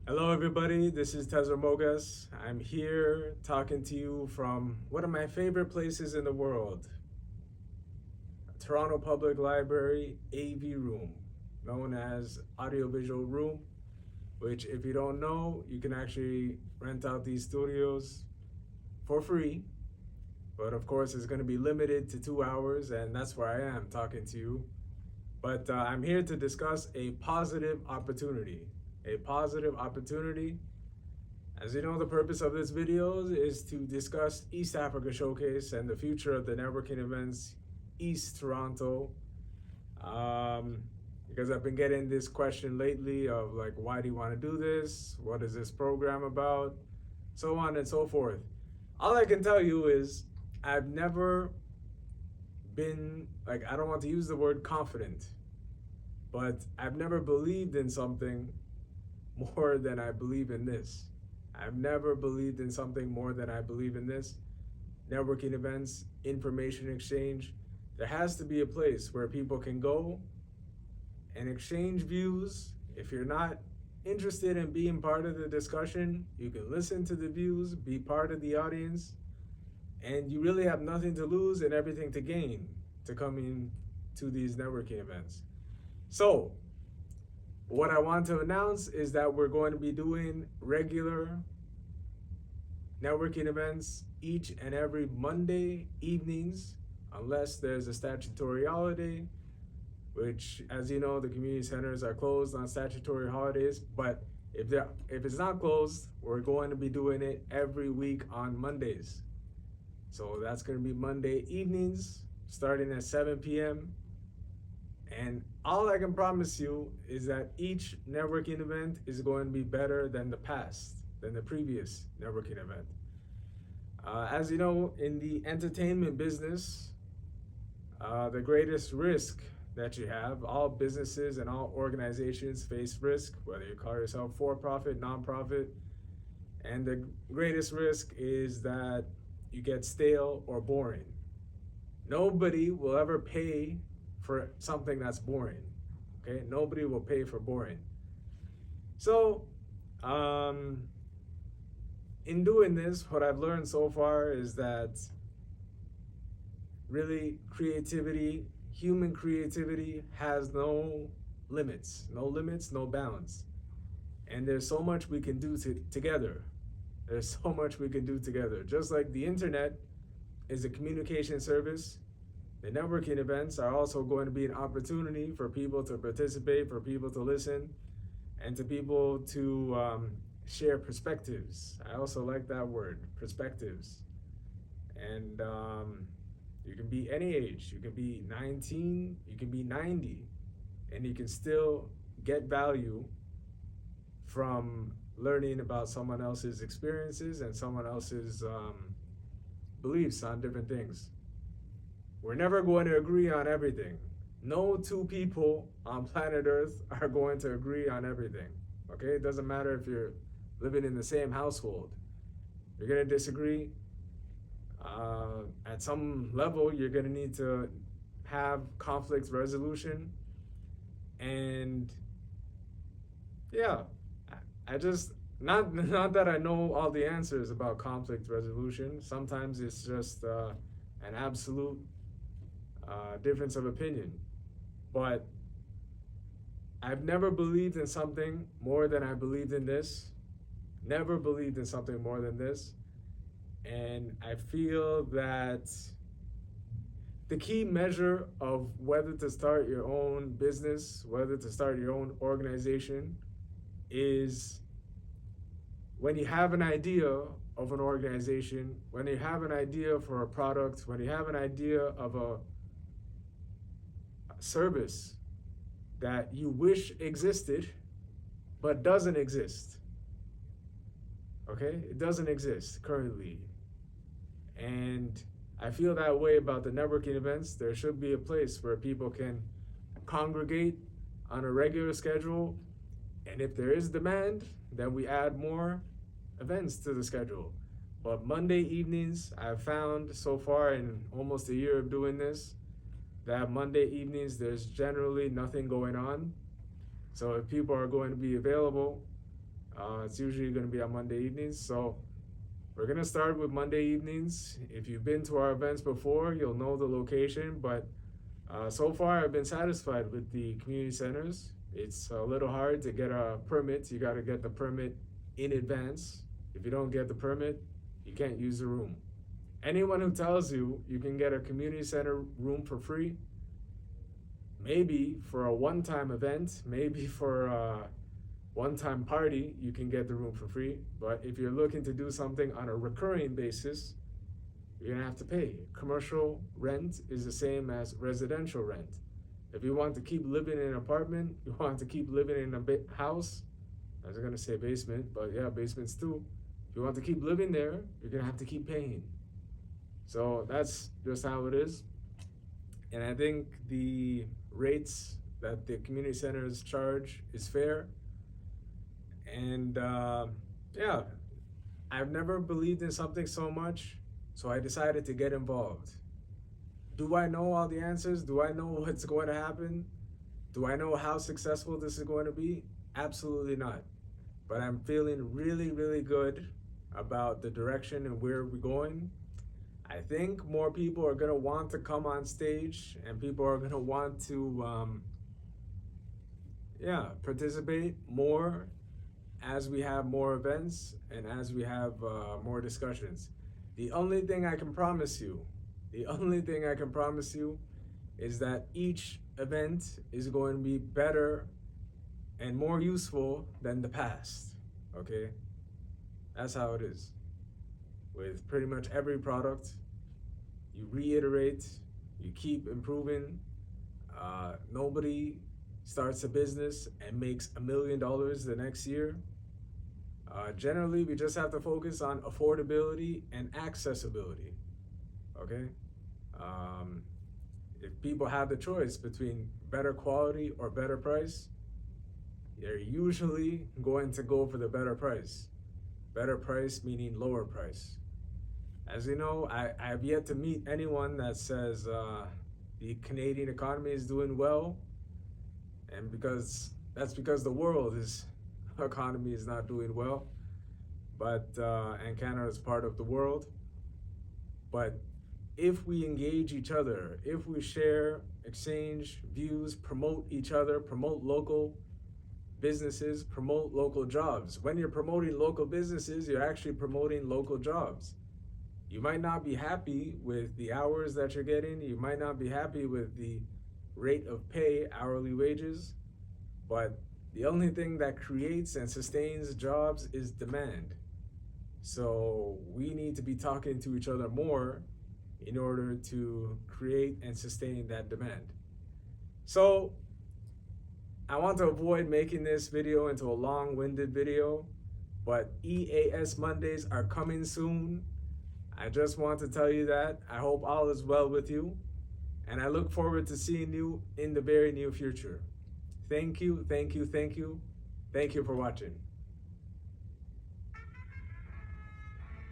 Hello, everybody. This is Tezra Mogas. I'm here talking to you from one of my favorite places in the world, Toronto Public Library AV Room, known as Audiovisual Room, which, if you don't know, you can actually rent out these studios for free. But of course, it's going to be limited to 2 hours, and that's where I am talking to you. But I'm here to discuss a positive opportunity. A positive opportunity. As you know, the purpose of this video is to discuss East Africa Showcase and the future of the networking events East Toronto. Um, because I've been getting this question lately of like, why do you want to do this? What is this program about? So on and so forth. All I can tell you is I've never been, like, I don't want to use the word confident, but I've never believed in something more than I believe in this. I've never believed in something more than I believe in this. Networking events, information exchange. There has to be a place where people can go and exchange views. If you're not interested in being part of the discussion, you can listen to the views, be part of the audience, and you really have nothing to lose and everything to gain to coming to these networking events. So, what I want to announce is that we're going to be doing regular networking events each and every Monday evenings, unless there's a statutory holiday, which, as you know, the community centers are closed on statutory holidays. But if it's not closed, we're going to be doing it every week on Mondays. So that's going to be Monday evenings, starting at 7 p.m. And all I can promise you is that each networking event is going to be better than the past, than the previous networking event. As you know, in the entertainment business, the greatest risk that you have, all businesses and all organizations face risk, whether you call yourself for profit, nonprofit. And the greatest risk is that you get stale or boring. Nobody will ever pay for something that's boring. Okay, nobody will pay for boring. So, in doing this, what I've learned so far is that really creativity, human creativity, has no limits, no bounds. And there's so much we can do together. There's so much we can do together. Just like the internet is a communication service, the networking events are also going to be an opportunity for people to participate, for people to listen, and to people to share perspectives. I also like that word, perspectives. And you can be any age. You can be 19, you can be 90, and you can still get value from learning about someone else's experiences and someone else's beliefs on different things. We're never going to agree on everything. No two people on planet Earth are going to agree on everything. Okay? It doesn't matter if you're living in the same household. You're going to disagree. At some level, you're going to need to have conflict resolution. And yeah, I just, not that I know all the answers about conflict resolution. Sometimes it's just an absolute difference of opinion. But I've never believed in something more than I believed in this. Never believed in something more than this. And I feel that the key measure of whether to start your own business, whether to start your own organization, is when you have an idea of an organization, when you have an idea for a product, when you have an idea of a service that you wish existed but doesn't exist. Okay? It doesn't exist currently. And I feel that way about the networking events. There should be a place where people can congregate on a regular schedule. And if there is demand, then we add more events to the schedule. But Monday evenings, I've found so far in almost a year of doing this, that Monday evenings there's generally nothing going on. So if people are going to be available, It's usually going to be on Monday evenings. So we're going to start with Monday evenings. If you've been to our events before, you'll know the location. But so far, I've been satisfied with the community centers. It's a little hard to get a permit. You got to get the permit in advance. If you don't get the permit, you can't use the room. Anyone who tells you you can get a community center room for free, maybe for a one-time event, maybe for a one-time party, you can get the room for free. But if you're looking to do something on a recurring basis, you're gonna have to pay. Commercial rent is the same as residential rent. If you want to keep living in an apartment, you want to keep living in a house, I was gonna say basement, but yeah, basements too. If you want to keep living there, you're gonna have to keep paying. So that's just how it is. And I think the rates that the community centers charge is fair. And yeah, I've never believed in something so much, so I decided to get involved. Do I know all the answers? Do I know what's going to happen? Do I know how successful this is going to be? Absolutely not. But I'm feeling really, really good about the direction and where we're going. I think more people are gonna want to come on stage, and people are gonna want to, participate more as we have more events and as we have more discussions. The only thing I can promise you, is that each event is going to be better and more useful than the past. Okay, that's how it is. With pretty much every product, you reiterate, you keep improving. Nobody starts a business and makes $1 million the next year. Generally, we just have to focus on affordability and accessibility. Okay? If people have the choice between better quality or better price, they're usually going to go for the better price. Better price meaning lower price. As you know, I've yet to meet anyone that says the Canadian economy is doing well, and that's because the world's economy is not doing well, but and Canada is part of the world. But if we engage each other, if we share, exchange views, promote each other, promote local businesses, promote local jobs. When you're promoting local businesses, you're actually promoting local jobs. You might not be happy with the hours that you're getting. You might not be happy with the rate of pay, hourly wages, but the only thing that creates and sustains jobs is demand. So we need to be talking to each other more in order to create and sustain that demand. So I want to avoid making this video into a long-winded video, but EAS Mondays are coming soon. I just want to tell you that. I hope all is well with you, and I look forward to seeing you in the very near future. Thank you, thank you, thank you. Thank you for watching.